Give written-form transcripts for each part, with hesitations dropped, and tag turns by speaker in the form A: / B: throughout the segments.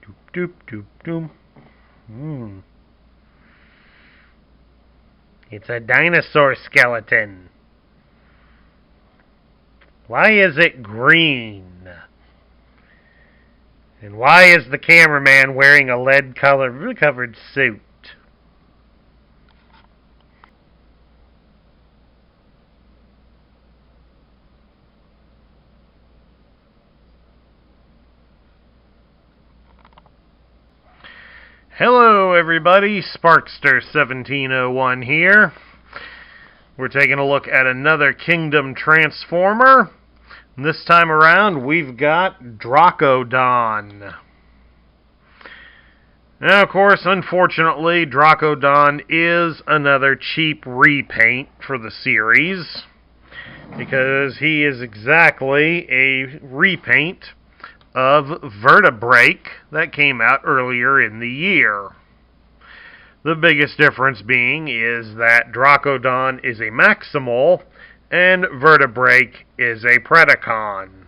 A: Doop doop doop doop. It's a dinosaur skeleton. Why is it green? And why is the cameraman wearing a lead-covered suit? Hello everybody, Sparkster1701 here. We're taking a look at another Kingdom Transformer. This time around we've got Dracodon. Now of course, unfortunately, Dracodon is another cheap repaint for the series, because he is exactly a repaint of Vertebrake that came out earlier in the year. The biggest difference being is that Dracodon is a Maximal and Vertebrake is a Predacon.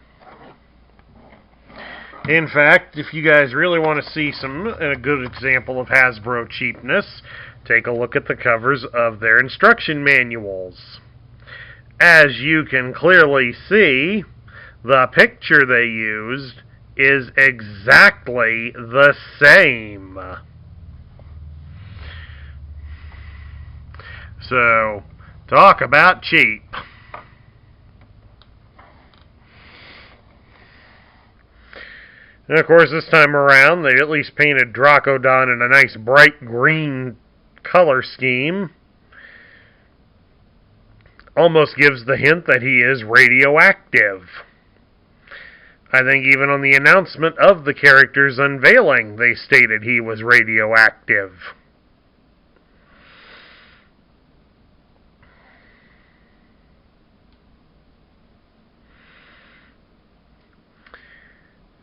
A: In fact, if you guys really want to see a good example of Hasbro cheapness, take a look at the covers of their instruction manuals. As you can clearly see, the picture they used is exactly the same. So, talk about cheap. And of course, this time around, they at least painted Dracodon in a nice bright green color scheme. Almost gives the hint that he is radioactive. I think even on the announcement of the character's unveiling, they stated he was radioactive.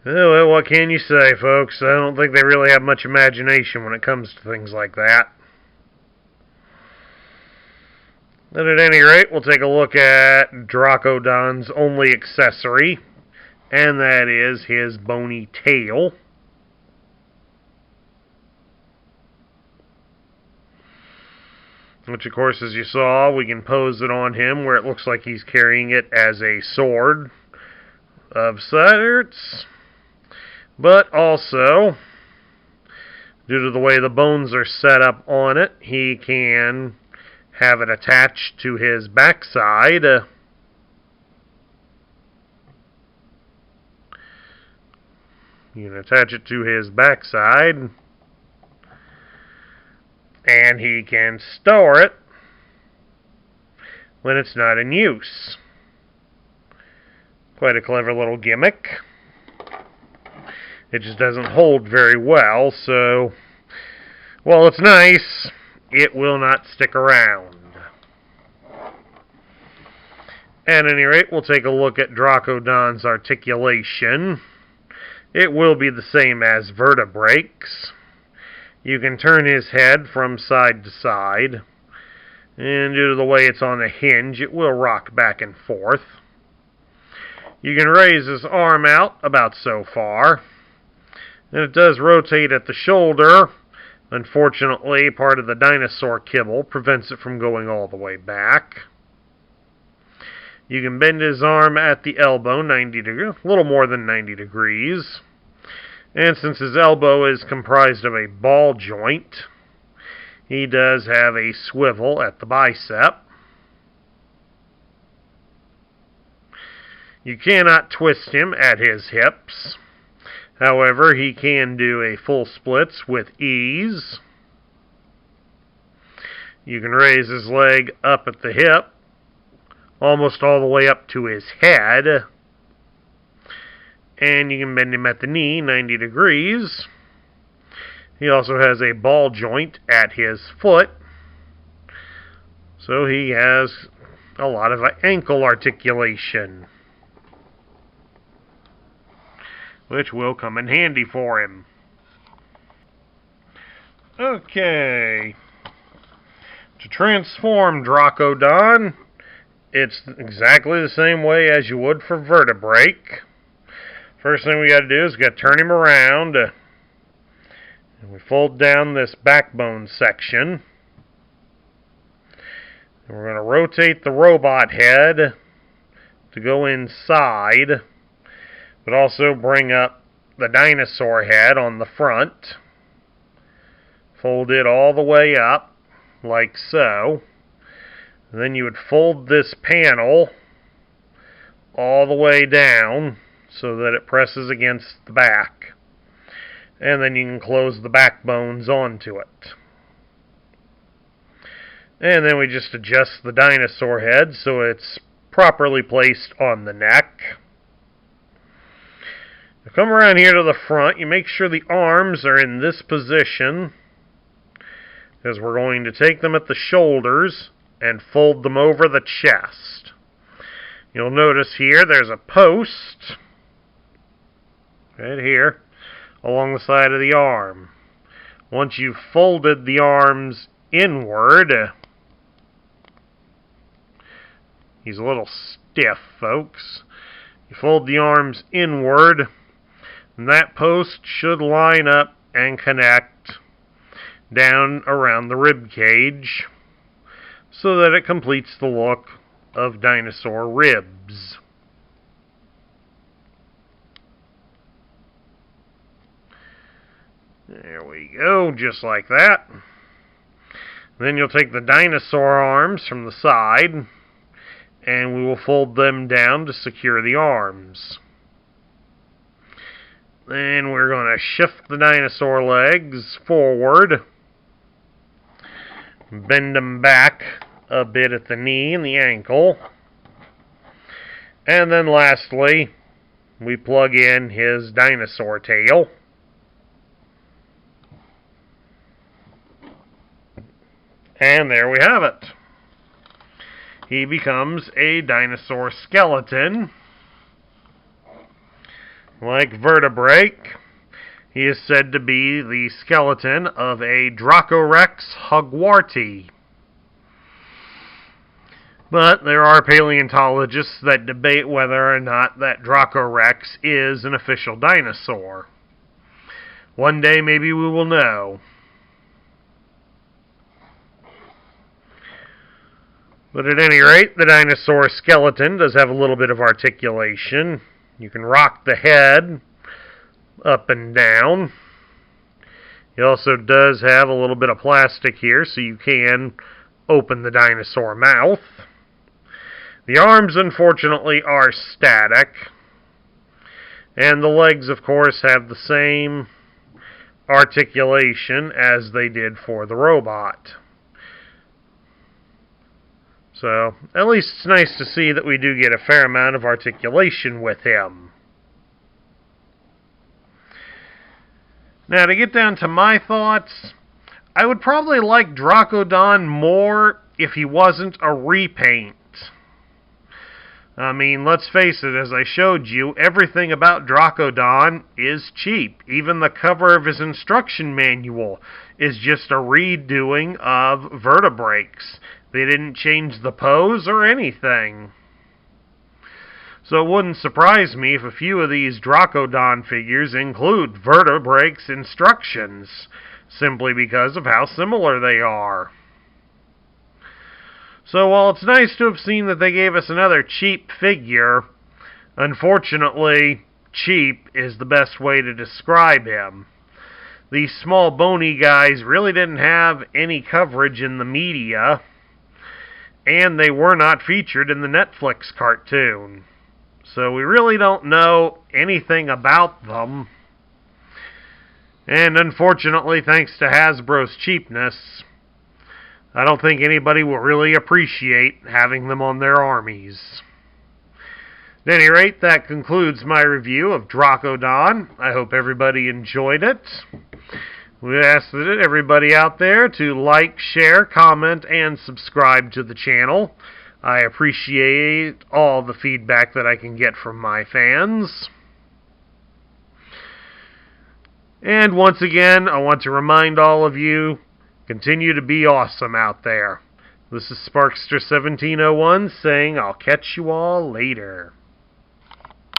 A: Oh, well, what can you say, folks? I don't think they really have much imagination when it comes to things like that. But at any rate, we'll take a look at Dracodon's only accessory, and that is his bony tail. Which, of course, as you saw, we can pose it on him where it looks like he's carrying it as a sword of sorts. But also, due to the way the bones are set up on it, he can have it attached to his backside. You can attach it to his backside, and he can store it when it's not in use. Quite a clever little gimmick. It just doesn't hold very well, so while it's nice, it will not stick around. At any rate, we'll take a look at Dracodon's articulation. It will be the same as Vertebrake's. You can turn his head from side to side, and due to the way it's on a hinge, it will rock back and forth. You can raise his arm out about so far, and it does rotate at the shoulder. Unfortunately, part of the dinosaur kibble prevents it from going all the way back. You can bend his arm at the elbow 90 degrees, a little more than 90 degrees. And since his elbow is comprised of a ball joint, he does have a swivel at the bicep. You cannot twist him at his hips. However, he can do a full splits with ease. You can raise his leg up at the hip, almost all the way up to his head. And you can bend him at the knee 90 degrees. He also has a ball joint at his foot. So he has a lot of ankle articulation, which will come in handy for him. Okay. To transform Dracodon, it's exactly the same way as you would for Vertebrake. First thing we got to do is we got to turn him around. And we fold down this backbone section. And we're going to rotate the robot head to go inside, but also bring up the dinosaur head on the front. Fold it all the way up, like so. And then you would fold this panel all the way down so that it presses against the back. And then you can close the backbones onto it. And then we just adjust the dinosaur head so it's properly placed on the neck. You come around here to the front, you make sure the arms are in this position, because we're going to take them at the shoulders and fold them over the chest. You'll notice here there's a post right here along the side of the arm. Once you've folded the arms inward, he's a little stiff, folks. You fold the arms inward, and that post should line up and connect down around the rib cage so that it completes the look of dinosaur ribs. There we go, just like that. Then you'll take the dinosaur arms from the side, and we will fold them down to secure the arms. Then we're going to shift the dinosaur legs forward, bend them back a bit at the knee and the ankle, and then lastly, we plug in his dinosaur tail. And there we have it. He becomes a dinosaur skeleton. Like Vertebrake, he is said to be the skeleton of a Dracorex hugwarti. But there are paleontologists that debate whether or not that Dracorex is an official dinosaur. One day maybe we will know. But at any rate, the dinosaur skeleton does have a little bit of articulation. You can rock the head up and down. It also does have a little bit of plastic here, so you can open the dinosaur mouth. The arms, unfortunately, are static. And the legs, of course, have the same articulation as they did for the robot. So, at least it's nice to see that we do get a fair amount of articulation with him. Now, to get down to my thoughts, I would probably like Dracodon more if he wasn't a repaint. I mean, let's face it, as I showed you, everything about Dracodon is cheap. Even the cover of his instruction manual is just a redoing of Vertebrake's. They didn't change the pose or anything. So it wouldn't surprise me if a few of these Dracodon figures include Vertebrake's instructions, simply because of how similar they are. So while it's nice to have seen that they gave us another cheap figure, unfortunately, cheap is the best way to describe him. These small bony guys really didn't have any coverage in the media, and they were not featured in the Netflix cartoon. So we really don't know anything about them. And unfortunately, thanks to Hasbro's cheapness, I don't think anybody will really appreciate having them on their armies. At any rate, that concludes my review of Dracodon. I hope everybody enjoyed it. We ask that everybody out there to like, share, comment, and subscribe to the channel. I appreciate all the feedback that I can get from my fans. And once again, I want to remind all of you, continue to be awesome out there. This is Sparkster1701 saying I'll catch you all later.